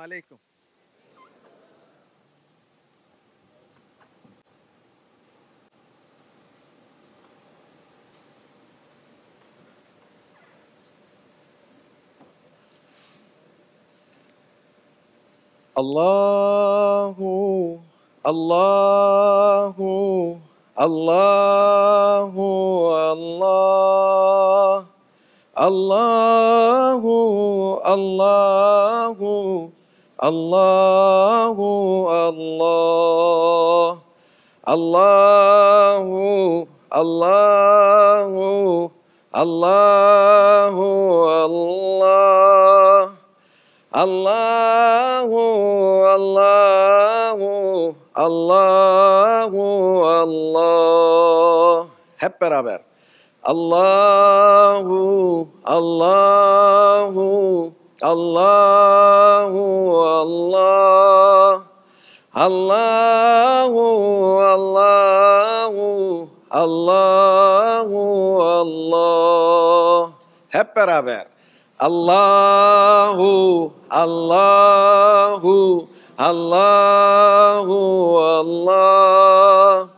alaikum. Allahu, Allahu, Allahu, Allah, Allahu, Allahu, Allahu, Allah, Allahu, Allahu, Allahu, Allah. Allahu, Allahu, Allahu, Allah. Hep beraber. Allahu, Allahu, Allahu, Allah. Allahu, Allahu, Allahu, Allah. Hep beraber. Allahu, Allahu, Allahu, Allah.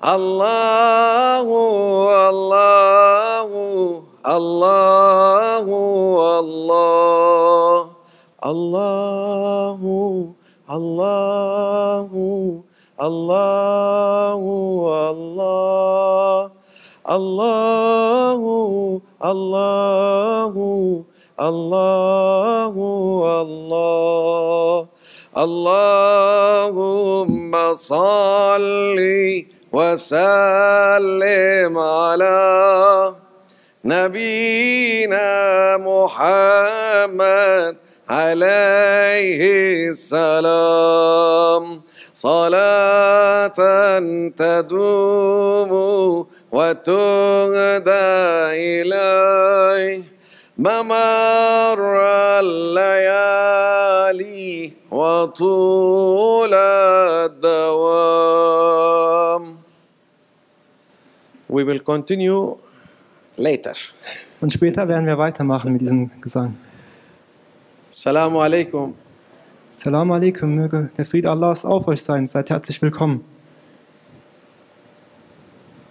Allahu, Allahu, Allahu, Allah. Allahu, Allahu, Allahu, Allah. Allahu, Allahu, Allahu, Allah. Allahumma salli wa sallim ala Nabiyyina Muhammad alayhi salam. Salatan tadumu wa tughda ilayh ممر الليالي وطول الدوام. We will continue later. Und später werden wir weitermachen mit diesem Gesang. Assalamu alaikum. Assalamu alaikum, möge der Friede Allahs auf euch sein. Seid herzlich willkommen.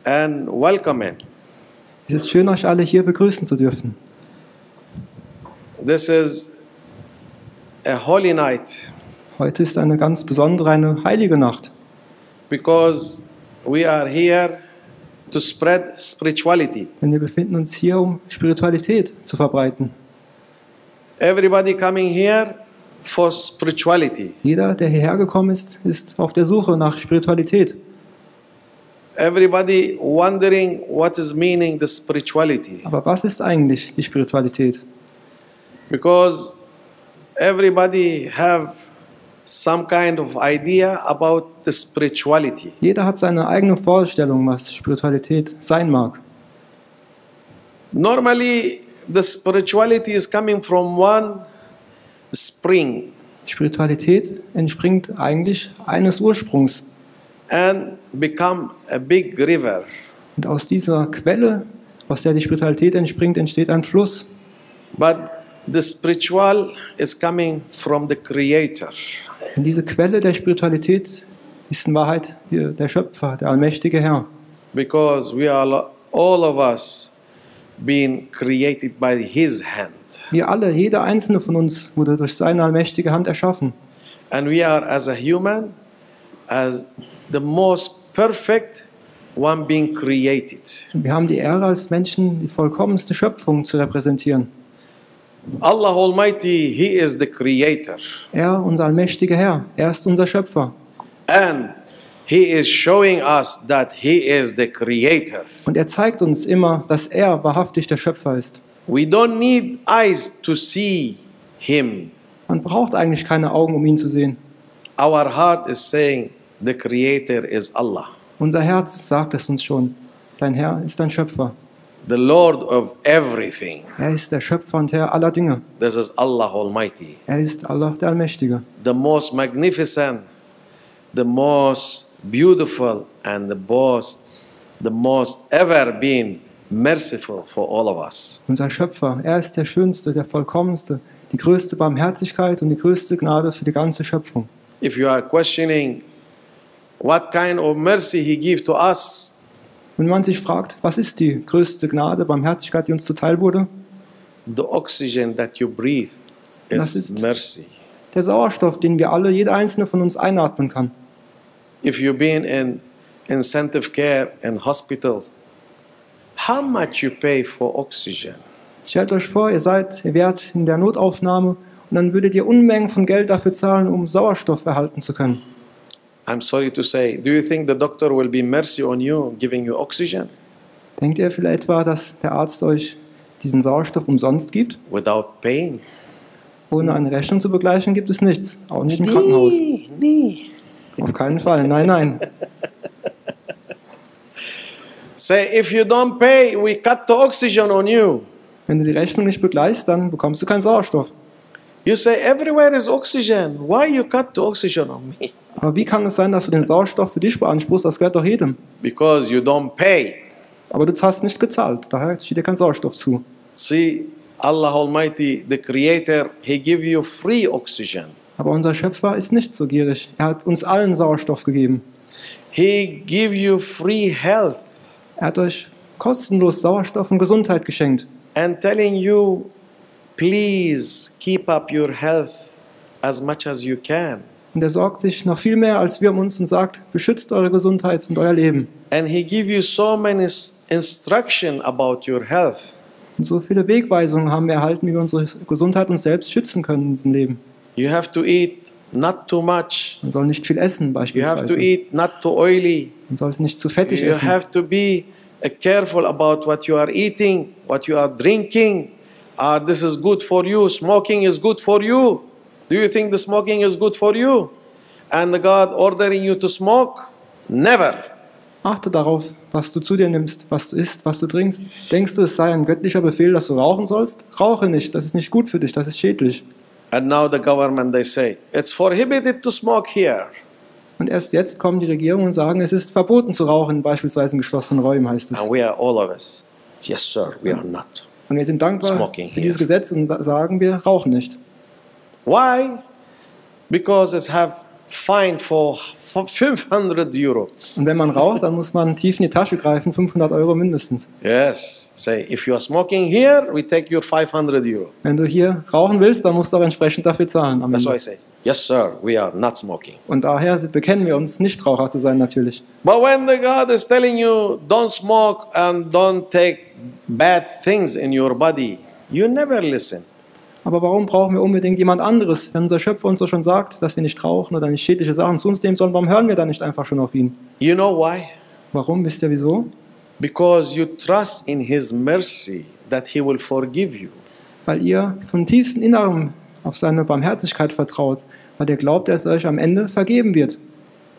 And welcome. Es ist schön, euch alle hier begrüßen zu dürfen. This is a holy night. Heute ist eine ganz besondere, eine heilige Nacht. Because we are here to spread spirituality. Denn wir befinden uns hier, um Spiritualität zu verbreiten. Everybody coming here for spirituality. Jeder, der hierher gekommen ist, ist auf der Suche nach Spiritualität. Everybody wondering what is meaning the spirituality. Aber was ist eigentlich die Spiritualität? Because everybody have some kind of idea about the spirituality. Jeder hat seine eigene Vorstellung, was Spiritualität sein mag. Normally, the spirituality is coming from one spring. Spiritualität entspringt eigentlich eines Ursprungs. And become a big river. Und aus dieser Quelle, aus der die Spiritualität entspringt, entsteht ein Fluss. But the spiritual is coming from the Creator. Und diese Quelle der Spiritualität ist in Wahrheit der Schöpfer, der allmächtige Herr. Because we are all of us being created by His hand. Wir alle, jeder einzelne von uns wurde durch seine allmächtige Hand erschaffen. And we are as a human, as the most perfect one being created. Wir haben die Ehre als Menschen, die vollkommenste Schöpfung zu repräsentieren. Allah Almighty, He is the Creator. Er, unser allmächtiger Herr, er ist unser Schöpfer. And He is showing us that He is the Creator. Und er zeigt uns immer, dass er wahrhaftig der Schöpfer ist. We don't need eyes to see Him. Man braucht eigentlich keine Augen, um ihn zu sehen. Our heart is saying, the Creator is Allah. Unser Herz sagt es uns schon. Dein Herr ist dein Schöpfer. The Lord of everything. Er ist der Schöpfer und Herr aller Dinge. This is Allah Almighty. Er ist Allah, der Allmächtige. The most magnificent, the most beautiful, and the most ever been merciful for all of us. Unser Schöpfer, er ist der Schönste, der Vollkommenste, die größte Barmherzigkeit und die größte Gnade für die ganze Schöpfung. If you are questioning what kind of mercy He gives to us, Wenn man sich fragt, was ist die größte Gnade, Barmherzigkeit, die uns zuteil wurde? the oxygen that you breathe Das is ist- mercy. Der Sauerstoff, den wir alle, jeder einzelne von uns einatmen kann. If you've been in intensive care in hospital, how much you pay for oxygen? Stellt euch vor, ihr wärt in der Notaufnahme und dann würdet ihr Unmengen von Geld dafür zahlen, um Sauerstoff erhalten zu können. I'm sorry to say, do you think the doctor will be mercy on you, giving you oxygen Denkt ihr vielleicht etwa, dass der Arzt euch diesen Sauerstoff umsonst gibt? without paying? Ohne eine Rechnung zu begleichen gibt es nichts, auch nicht im Krankenhaus. Nee. Auf keinen Fall, nein, nein. Say, if you don't pay, we cut the oxygen on you. Wenn du die Rechnung nicht begleichst, dann bekommst du keinen Sauerstoff. You say, everywhere is oxygen. Why you cut the oxygen on me? Aber wie kann es sein, dass du den Sauerstoff für dich beanspruchst? Das gehört doch jedem. Because you don't pay. Aber du hast nicht gezahlt, daher steht dir kein Sauerstoff zu. See, Allah Almighty, the Creator, He give you free oxygen. Aber unser Schöpfer ist nicht so gierig. Er hat uns allen Sauerstoff gegeben. He give you free health Er hat euch kostenlos Sauerstoff und Gesundheit geschenkt. and telling you, please keep up your health as much as you can. Und er sorgt sich noch viel mehr als wir um uns und sagt, beschützt eure Gesundheit und euer Leben. And He give you so many instruction about your health. Und so viele Wegweisungen haben wir erhalten, wie wir unsere Gesundheit uns selbst schützen können in diesem Leben. You have to eat not too much. Man soll nicht viel essen You have to beispielsweise. eat not too oily. Man sollte nicht zu fettig You essen. have to be careful about what you are eating, what you are drinking. This is good for you. Smoking is good for you. Do you think the smoking is good for you? And God ordering you to smoke? Never. Achte darauf, was du zu dir nimmst, was du isst, was du trinkst. Denkst du, es sei ein göttlicher Befehl, dass du rauchen sollst? Rauche nicht, das ist nicht gut für dich, das ist schädlich. And now the government, they say, it's prohibited to smoke here. Und erst jetzt kommen die Regierungen und sagen, es ist verboten zu rauchen, beispielsweise in geschlossenen Räumen, heißt es. And we are all of us. Yes, sir, we are not. Und wir sind dankbar Smoking für dieses here. Gesetz und sagen, wir rauchen nicht. Why? Because it's have fine for 500 Euro. Und wenn man raucht, dann muss man tief in die Tasche greifen, 500 Euro mindestens. Yes. Say, if you are smoking here, we take your 500 Euro. Wenn du hier rauchen willst, dann musst du auch entsprechend dafür zahlen. Am That's why I Ende. say, yes, sir, we are not smoking. Und daher bekennen wir uns, Nichtraucher zu sein natürlich. But when the God is telling you, don't smoke and don't take bad things in your body, you never listen. Aber warum brauchen wir unbedingt jemand anderes? Wenn unser Schöpfer uns doch schon sagt, dass wir nicht rauchen oder nicht schädliche Sachen zu uns nehmen sollen, warum hören wir dann nicht einfach schon auf ihn? You know why? Warum? Wisst ihr wieso? Because you trust in His mercy that He will forgive you. Weil ihr von tiefstem Innerem auf seine Barmherzigkeit vertraut, weil ihr glaubt, dass er euch am Ende vergeben wird.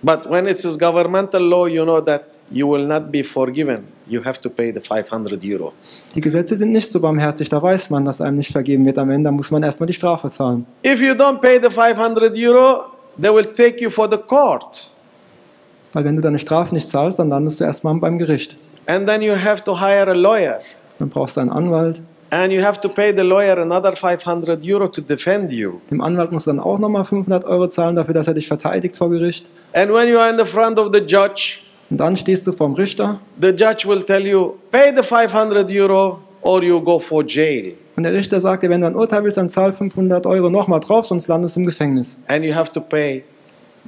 But when it is governmental law, you know that you will not be forgiven. You have to pay the 500 Euro. Die Gesetze sind nicht so barmherzig, da weiß man, dass einem nicht vergeben wird am Ende, da muss man erstmal die Strafe zahlen. If you don't pay the 500 Euro, they will take you for the court. Weil wenn du deine Strafe nicht zahlst, dann landest du erstmal beim Gericht. And then you have to hire a lawyer. Dann brauchst du einen Anwalt. And you have to pay the lawyer another 500 Euro to defend you. Dem Anwalt musst du dann auch nochmal 500 Euro zahlen dafür, dass er dich verteidigt vor Gericht. And when you are in the front of the judge, Und dann stehst du vorm Richter the judge will tell you, pay the 500 Euro or you go for jail. und der Richter sagt dir, wenn du ein Urteil willst, dann zahl 500 Euro nochmal drauf, sonst landest du im Gefängnis. And you have to pay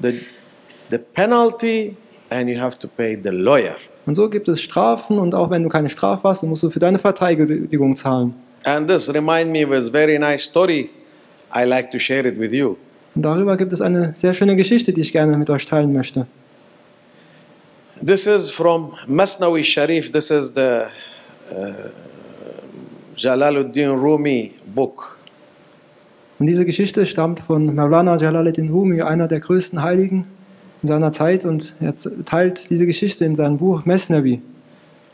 the penalty and you have to pay the lawyer. Und so gibt es Strafen und auch wenn du keine Strafe hast, dann musst du für deine Verteidigung zahlen. And this remind me of a very nice story. I like to share it with you. Und darüber gibt es eine sehr schöne Geschichte, die ich gerne mit euch teilen möchte. This is from Masnawi Sharif. This is the Jalaluddin Rumi book. Und diese Geschichte stammt von Maulana Jalaluddin Rumi, einer der größten Heiligen in seiner Zeit, und er teilt diese Geschichte in seinem Buch Mesnavi.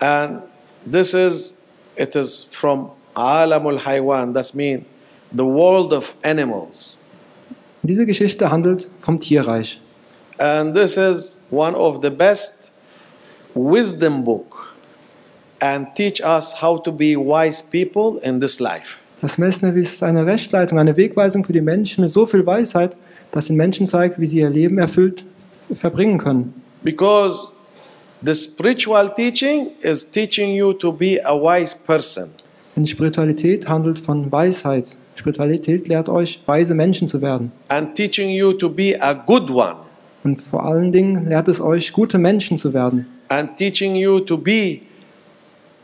And it is from Alamul Haywan. That means the world of animals. Und diese Geschichte handelt vom Tierreich. And this is one of the best wisdom book and teach us how to be wise people in this life. Das Mesnevi ist eine Rechtleitung, eine Wegweisung für die Menschen mit so viel Weisheit, dass den Menschen zeigt, wie sie ihr Leben erfüllt verbringen können. Because the spiritual teaching is teaching you to be a wise person. Denn die Spiritualität handelt von Weisheit. Spiritualität lehrt euch, weise Menschen zu werden. And teaching you to be a good one. Und vor allen Dingen lehrt es euch, gute Menschen zu werden. And teaching you to be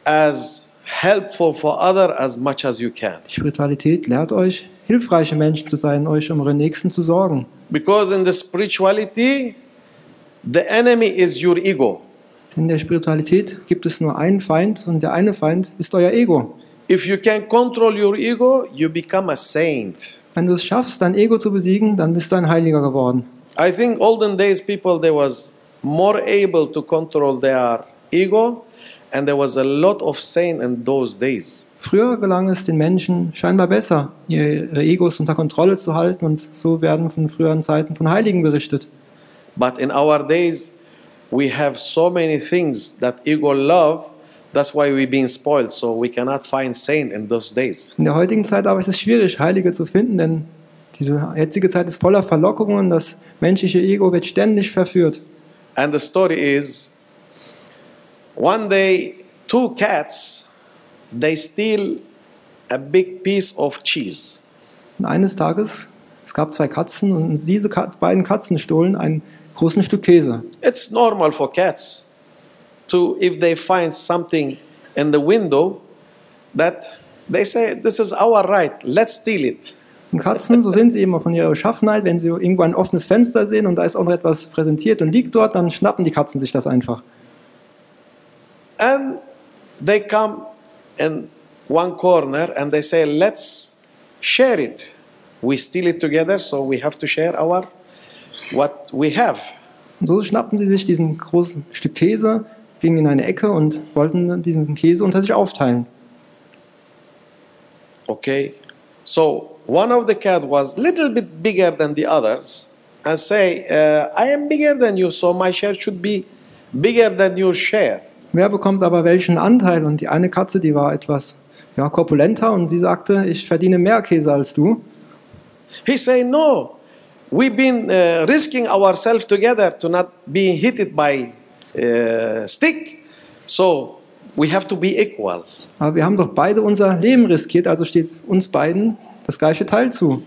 as helpful for others as much as you can. Die Spiritualität lehrt euch, hilfreiche Menschen zu sein, euch um eure Nächsten zu sorgen. Because in the spirituality, the enemy is your ego. In der Spiritualität gibt es nur einen Feind und der eine Feind ist euer Ego. If you can control your ego, you become a saint. Wenn du es schaffst, dein Ego zu besiegen, dann bist du ein Heiliger geworden. I think olden days people, they was more able to control their ego, and there was a lot of saint in those days. Früher gelang es den Menschen scheinbar besser, ihre Egos unter Kontrolle zu halten, und so werden von früheren Zeiten von Heiligen berichtet. But in our days, we have so many things that ego love. That's why we're being spoiled, so we cannot find saint in those days. In der heutigen Zeit aber ist es schwierig, Heilige zu finden, denn diese jetzige Zeit ist voller Verlockungen, das menschliche Ego wird ständig verführt. And the story is, one day, two cats, they steal a big piece of cheese. Und eines Tages, es gab zwei Katzen und diese beiden Katzen stohlen ein großes Stück Käse. It's normal for cats to, if they find something in the window, that they say, this is our right, let's steal it. Und Katzen, so sind sie eben von ihrer Beschaffenheit, wenn sie irgendwo ein offenes Fenster sehen und da ist auch noch etwas präsentiert und liegt dort, dann schnappen die Katzen sich das einfach. And they come in one corner and they say, let's share it. We steal it together, so we have to share what we have. Und so schnappten sie sich diesen großen Stück Käse, gingen in eine Ecke und wollten diesen Käse unter sich aufteilen. Okay, so one of the cat was a little bit bigger than the others and say, I am bigger than you, so my share should be bigger than your share. Wer bekommt aber welchen Anteil? Und die eine Katze, die war etwas korpulenter und sie sagte, ich verdiene mehr Käse als du. He say, no, we've been risking ourselves together to not be hit by stick, so we have to be equal. Aber wir haben doch beide unser Leben riskiert, also steht uns beiden das gleiche Teil zu.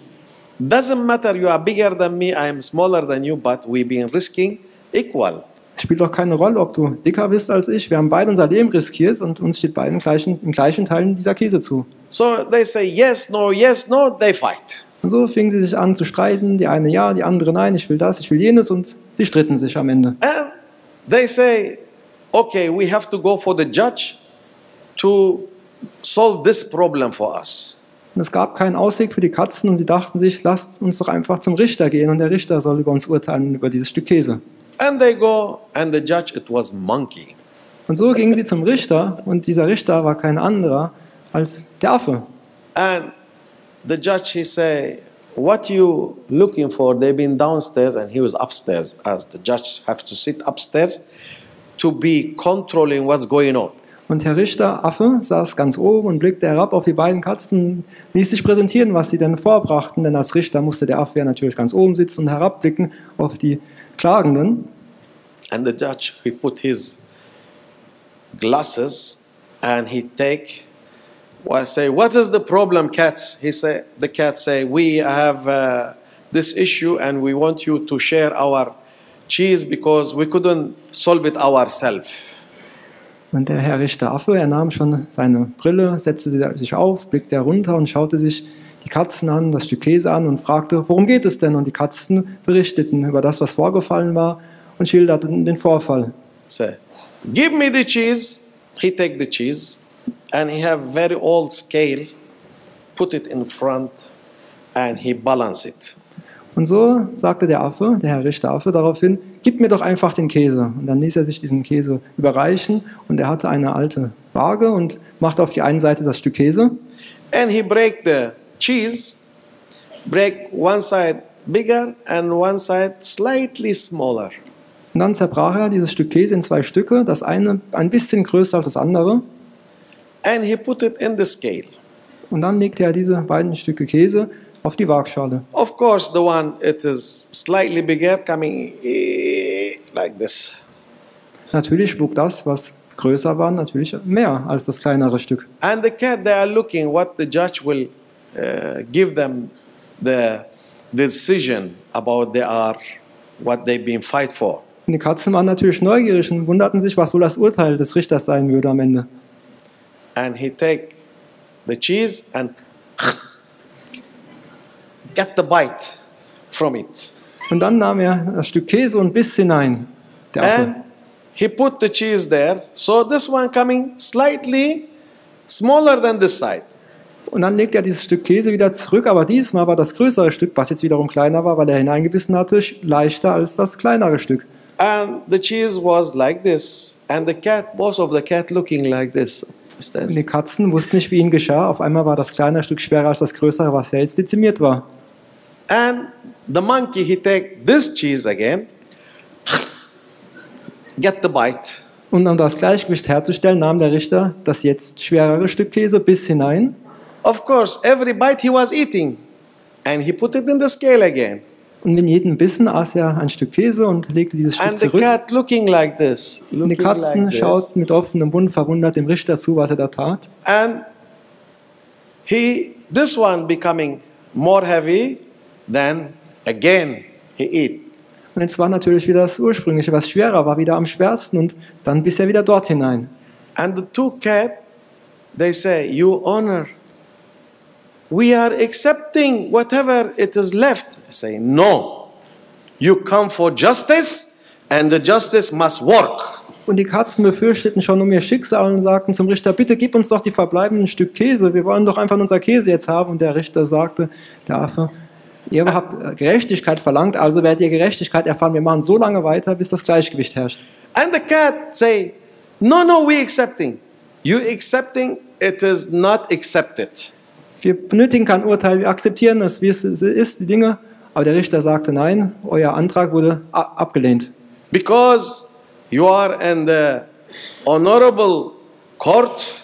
Doesn't matter, you are bigger than me, I am smaller than you, but we've been risking equal. Es spielt doch keine Rolle, ob du dicker bist als ich. Wir haben beide unser Leben riskiert und uns steht beiden im gleichen Teilen dieser Käse zu. So they say yes, no, they fight. Und so fingen sie sich an zu streiten. Die eine ja, die andere nein, ich will das, ich will jenes, und sie stritten sich am Ende. And they say, okay, we have to go for the judge to solve this problem for us. Und es gab keinen Ausweg für die Katzen und sie dachten sich, lasst uns doch einfach zum Richter gehen und der Richter soll über uns urteilen, über dieses Stück Käse. And they go, and the judge, it was monkey. Und so gingen sie zum Richter und dieser Richter war kein anderer als der Affe. And the judge, he say, what you looking for? They've been downstairs and he was upstairs, as the judge has to sit upstairs to be controlling what's going on. Und Herr Richter Affe saß ganz oben und blickte herab auf die beiden Katzen, ließ sich präsentieren, was sie denn vorbrachten, denn als Richter musste der Affe ja natürlich ganz oben sitzen und herabblicken auf die Klagenden. And the judge, he put his glasses and he take, well, say, what is the problem, cats? The cats say, we have this issue and we want you to share our cheese because we couldn't solve it ourselves. Und der Herr Richter Affe, er nahm schon seine Brille, setzte sich auf, blickte herunter und schaute sich die Katzen an, das Stück Käse an und fragte, worum geht es denn? Und die Katzen berichteten über das, was vorgefallen war und schilderten den Vorfall. So, give me the cheese. He take the cheese and he have very old scale, put it in front and he balance it. Und so sagte der Affe, der Herr Richter Affe, daraufhin, gib mir doch einfach den Käse. Und dann ließ er sich diesen Käse überreichen und er hatte eine alte Waage und machte auf die eine Seite das Stück Käse. And he break the cheese, break one side bigger and one side slightly smaller. Und dann zerbrach er dieses Stück Käse in zwei Stücke, das eine ein bisschen größer als das andere. And he put it in the scale. Und dann legte er diese beiden Stücke Käse auf die Waagschale. Of course, the one it is slightly bigger coming like this. Natürlich wog das, was größer war, natürlich mehr als das kleinere Stück. And the cat, they are looking what the judge will give them the decision about what they've been fight for. Und die Katzen waren natürlich neugierig und wunderten sich, was wohl das Urteil des Richters sein würde am Ende. And he take the cheese and get the bite from it. Und dann nahm er das Stück Käse und biss hinein, der Affe. And he put the cheese there. So this one coming slightly smaller than this side. Und dann legte er dieses Stück Käse wieder zurück, aber diesmal war das größere Stück, was jetzt wiederum kleiner war, weil er hineingebissen hatte, leichter als das kleinere Stück. And the cheese was like this. And the cat, both of the cat looking like this. Und die Katzen wussten nicht, wie ihnen geschah. Auf einmal war das kleinere Stück schwerer als das größere, was ja jetzt dezimiert war. And the monkey, he take this cheese again, get the bite. Und um das Gleichgewicht herzustellen, nahm der Richter das jetzt schwerere Stück Käse bis hinein. Of course, every bite he was eating. And he put it in the scale again. Und in jedem Bissen aß er ein Stück Käse und legte dieses Stück And the zurück. cat looking like this. Und die Katzen schauten mit offenem Mund verwundert dem Richter zu, was er da tat. And this one becoming more heavy, then again he eat. Und jetzt war natürlich wieder das ursprüngliche, was schwerer war, wieder am schwersten und dann biss er wieder dort hinein. And the two cat, they say, "You honor, we are accepting whatever it is left." I say, "No, you come for justice and the justice must work." Und die Katzen befürchteten schon um ihr Schicksal und sagten zum Richter, bitte gib uns doch die verbleibenden Stück Käse, wir wollen doch einfach unser Käse jetzt haben. Und der Richter sagte, der Affe, ihr habt Gerechtigkeit verlangt, also werdet ihr Gerechtigkeit erfahren. Wir machen so lange weiter, bis das Gleichgewicht herrscht. And the cat say, "No, no, we accepting. You accepting, it is not accepted." Wir benötigen kein Urteil, wir akzeptieren es, wie es ist, die Dinge. Aber der Richter sagte, nein, euer Antrag wurde abgelehnt. Because you are in the honorable court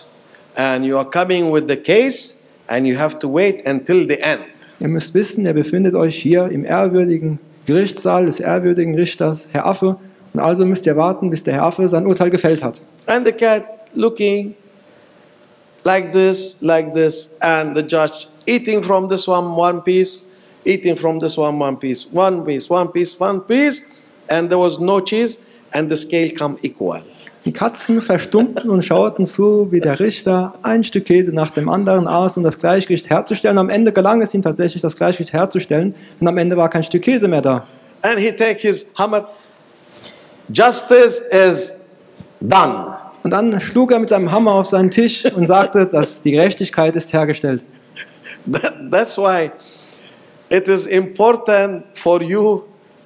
and you are coming with the case and you have to wait until the end. Ihr müsst wissen, ihr befindet euch hier im ehrwürdigen Gerichtssaal des ehrwürdigen Richters, Herr Affe. Und also müsst ihr warten, bis der Herr Affe sein Urteil gefällt hat. And the cat looking like this, and the judge eating from this one piece, eating from this one piece, one piece, and there was no cheese, and the scale come equal. Die Katzen verstummten und schauten zu, wie der Richter ein Stück Käse nach dem anderen aß, um das Gleichgewicht herzustellen. Am Ende gelang es ihm tatsächlich, das Gleichgewicht herzustellen, und am Ende war kein Stück Käse mehr da. And he take his hammer. Justice is done. Und dann schlug er mit seinem Hammer auf seinen Tisch und sagte, dass die Gerechtigkeit ist hergestellt. That's why it is important for you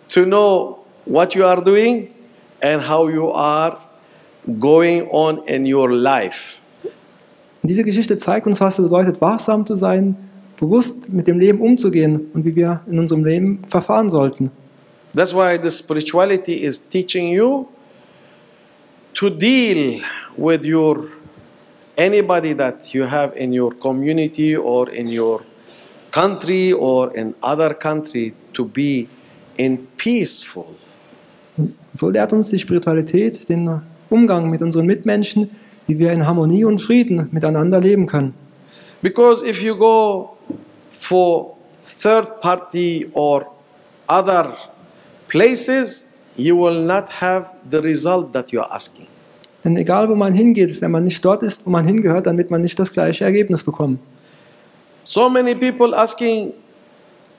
to know what you are doing and how you are going on in your life. Und diese Geschichte zeigt uns, was es bedeutet, wachsam zu sein, bewusst mit dem Leben umzugehen und wie wir in unserem Leben verfahren sollten. That's why the spirituality is teaching you to deal with anybody that you have in your community or in your country or in other country to be in peaceful. Und so lehrt uns die Spiritualität den Umgang mit unseren Mitmenschen, wie wir in Harmonie und Frieden miteinander leben können. Because if you go for third party or other places, you will not have the result that you are asking. Denn egal, wo man hingeht, wenn man nicht dort ist, wo man hingehört, dann wird man nicht das gleiche Ergebnis bekommen. So many people asking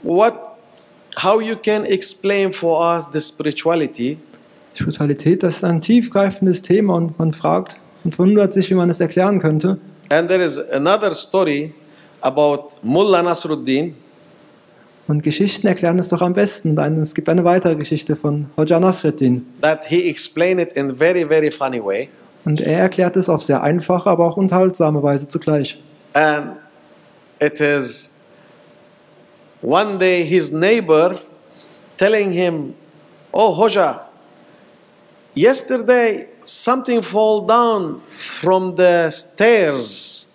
how you can explain for us the spirituality. Spiritualität, das ist ein tiefgreifendes Thema und man fragt und wundert sich, wie man es erklären könnte. And there is another story about Mullah Nasruddin. Und Geschichten erklären es doch am besten. Es gibt eine weitere Geschichte von Hoja Nasruddin. That he explained it in very, very funny way. Und er erklärt es auf sehr einfache, aber auch unterhaltsame Weise zugleich. And it is one day his neighbor telling him, "Oh Hoja, yesterday something fall down from the stairs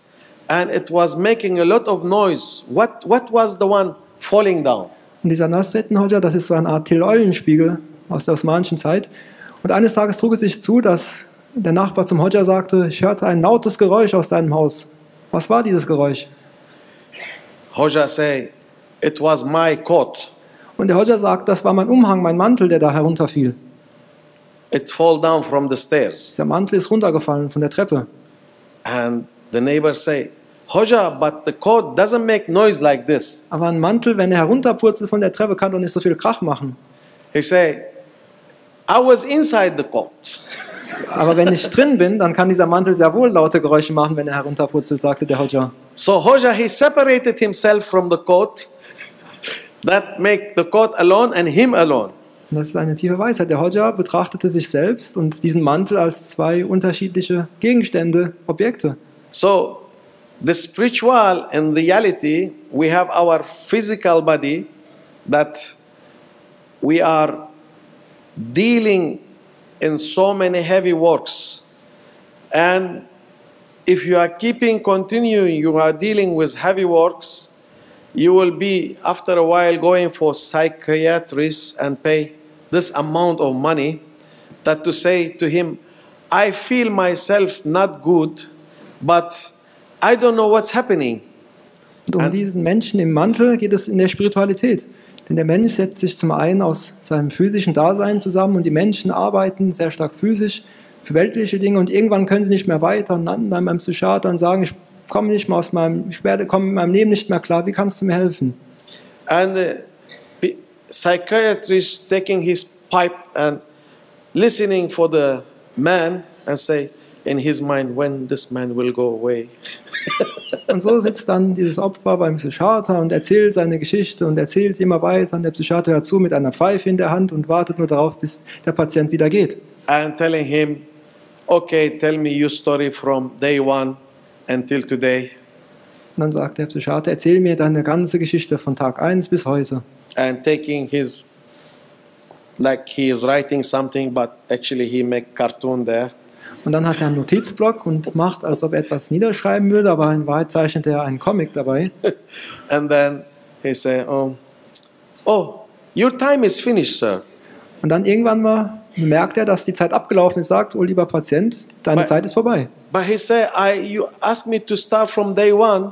and it was making a lot of noise. What was the one falling down? Und dieser Nasreddin-Hodja, das ist so eine Art Till-Eulenspiegel aus der osmanischen Zeit. Und eines Tages trug es sich zu, dass der Nachbar zum Hodja sagte, ich hörte ein lautes Geräusch aus deinem Haus. Was war dieses Geräusch? Hoja say, it was my coat. Und der Hodja sagt, das war mein Umhang, mein Mantel, der da herunterfiel. It fall down from the stairs. Dieser Mantel ist runtergefallen von der Treppe. And the neighbor say, Hoja, but the coat doesn't make noise like this. Aber ein Mantel, wenn er herunterpurzelt von der Treppe, kann doch nicht so viel Krach machen. He say, I was inside the coat. Aber wenn ich drin bin, dann kann dieser Mantel sehr wohl laute Geräusche machen, wenn er herunterpurzelt, sagte der Hodja. So Hoja, he separated himself from the coat. That make the coat alone and him alone. Und das ist eine tiefe Weisheit. Der Hodja betrachtete sich selbst und diesen Mantel als zwei unterschiedliche Gegenstände, Objekte. So the spiritual and reality, we have our physical body that we are dealing in so many heavy works. And if you are continuing, you are dealing with heavy works, you will be after a while going for psychiatrists and pay this amount of money that to say to him, I feel myself not good, but I don't know what's happening. Und um diesen Menschen im Mantel geht es in der Spiritualität. Denn der Mensch setzt sich zum einen aus seinem physischen Dasein zusammen und die Menschen arbeiten sehr stark physisch für weltliche Dinge und irgendwann können sie nicht mehr weiter und landen dann beim Psychiater und sagen, ich komme mit meinem Leben nicht mehr klar, wie kannst du mir helfen? And the psychiatrist taking his pipe and listening for the man and say in his mind, when this man will go away. Und so sitzt dann dieses Opfer beim Psychiater und erzählt seine Geschichte und erzählt sie immer weiter und der Psychiater hört zu mit einer Pfeife in der Hand und wartet nur darauf, bis der Patient wieder geht. And telling him, okay, tell me your story from day one until today. Und dann sagt der Psychiater, erzähl mir deine ganze Geschichte von Tag 1 bis heute. And taking his, like he is writing something, but actually he make cartoon there. Und dann hat er einen Notizblock und macht, als ob er etwas niederschreiben würde, aber in Wahrheit zeichnet er einen Comic dabei. And then he say, oh, your time is finished, sir. Und dann irgendwann mal merkt er, dass die Zeit abgelaufen ist, sagt, oh lieber Patient, deine Zeit ist vorbei. But he say, you asked me to start from day one.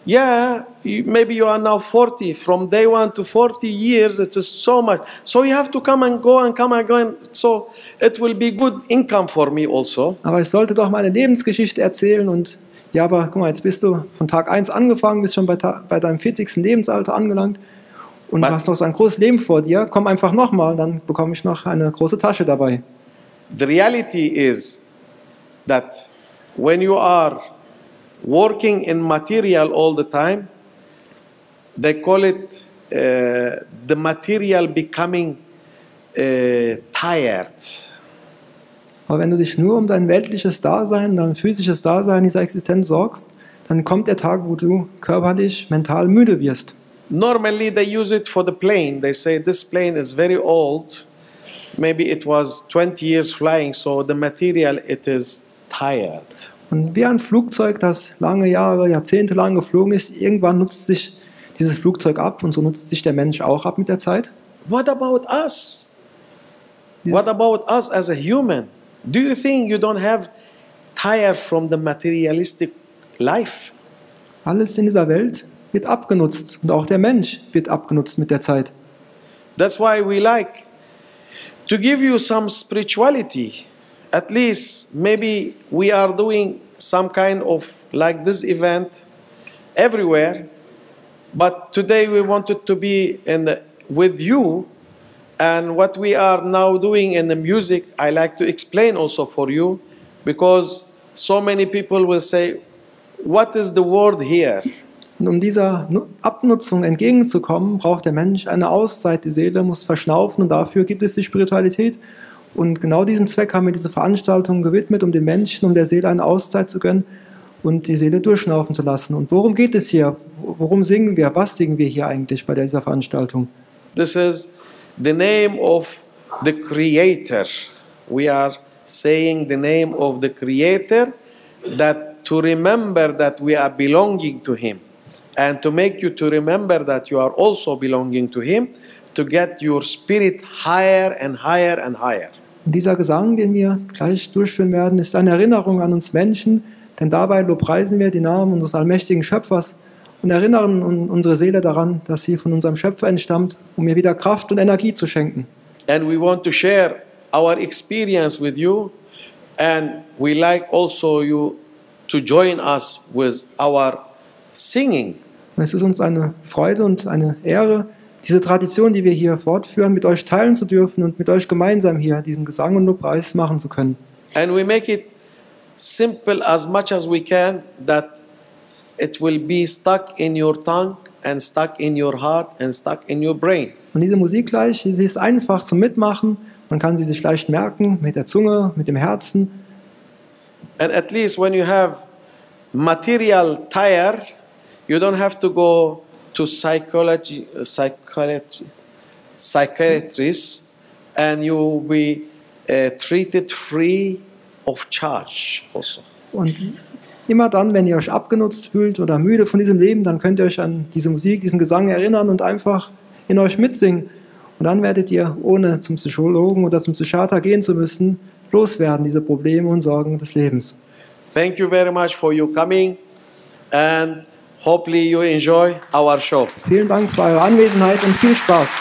Yeah, maybe you are now 40. From day one to 40 years, it is so much. So you have to come and go and come and go. And so it will be good income for me also. Aber ich sollte doch meine Lebensgeschichte erzählen und ja, aber guck mal, jetzt bist du von Tag 1 angefangen, bist schon bei deinem 40. Lebensalter angelangt und du hast noch so ein großes Leben vor dir. Komm einfach nochmal, dann bekomme ich noch eine große Tasche dabei. The reality is that when you are working in material all the time, they call it the material becoming tired. Aber wenn du dich nur um dein weltliches Dasein, dein physisches Dasein dieser Existenz sorgst, dann kommt der Tag, wo du körperlich, mental müde wirst. Normally they use it for the plane. They say this plane is very old. Maybe it was 20 years flying, so the material it is tired. Und wie ein Flugzeug, das lange Jahre, Jahrzehnte lang geflogen ist, irgendwann nutzt sich dieses Flugzeug ab und so nutzt sich der Mensch auch ab mit der Zeit. What about us? What about us as a human? Do you think you don't have tired from the materialistic life? Alles in dieser Welt wird abgenutzt und auch der Mensch wird abgenutzt mit der Zeit. That's why we like to give you some spirituality. At least maybe we are doing some kind of like this event everywhere, but today we wanted to be with you, and what we are now doing in the music I like to explain also for you, because so many people will say, what is the word here? Und um dieser Abnutzung entgegenzukommen, braucht der Mensch eine Auszeit. Die Seele muss verschnaufen und dafür gibt es die Spiritualität. Und genau diesem Zweck haben wir diese Veranstaltung gewidmet, um den Menschen, um der Seele eine Auszeit zu gönnen und die Seele durchschnaufen zu lassen. Und worum geht es hier? Worum singen wir? Was singen wir hier eigentlich bei dieser Veranstaltung? This is the name of the Creator. We are saying the name of the Creator that to remember that we are belonging to Him, and to make you to remember that you are also belonging to Him, to get your spirit higher and higher and higher. Und dieser Gesang, den wir gleich durchführen werden, ist eine Erinnerung an uns Menschen, denn dabei lobpreisen wir den Namen unseres allmächtigen Schöpfers und erinnern unsere Seele daran, dass sie von unserem Schöpfer entstammt, um ihr wieder Kraft und Energie zu schenken. And we want to share our experience with you, and we like also you to join us with our singing. Und es ist uns eine Freude und eine Ehre, diese Tradition, die wir hier fortführen, mit euch teilen zu dürfen und mit euch gemeinsam hier diesen Gesang und Lobpreis machen zu können. And we make it simple as much as we can, that it will be stuck in your tongue and stuck in your heart and stuck in your brain. Und diese Musik gleich, sie ist einfach zum Mitmachen. Man kann sie sich leicht merken mit der Zunge, mit dem Herzen. And at least when you have material tire, you don't have to go to psychiatrists, and you will be treated free of charge also. Und immer dann, wenn ihr euch abgenutzt fühlt oder müde von diesem Leben, dann könnt ihr euch an diese Musik, diesen Gesang erinnern und einfach in euch mitsingen. Und dann werdet ihr, ohne zum Psychologen oder zum Psychiater gehen zu müssen, loswerden, diese Probleme und Sorgen des Lebens. Thank you very much for your coming, and hopefully you enjoy our show. Vielen Dank für eure Anwesenheit und viel Spaß.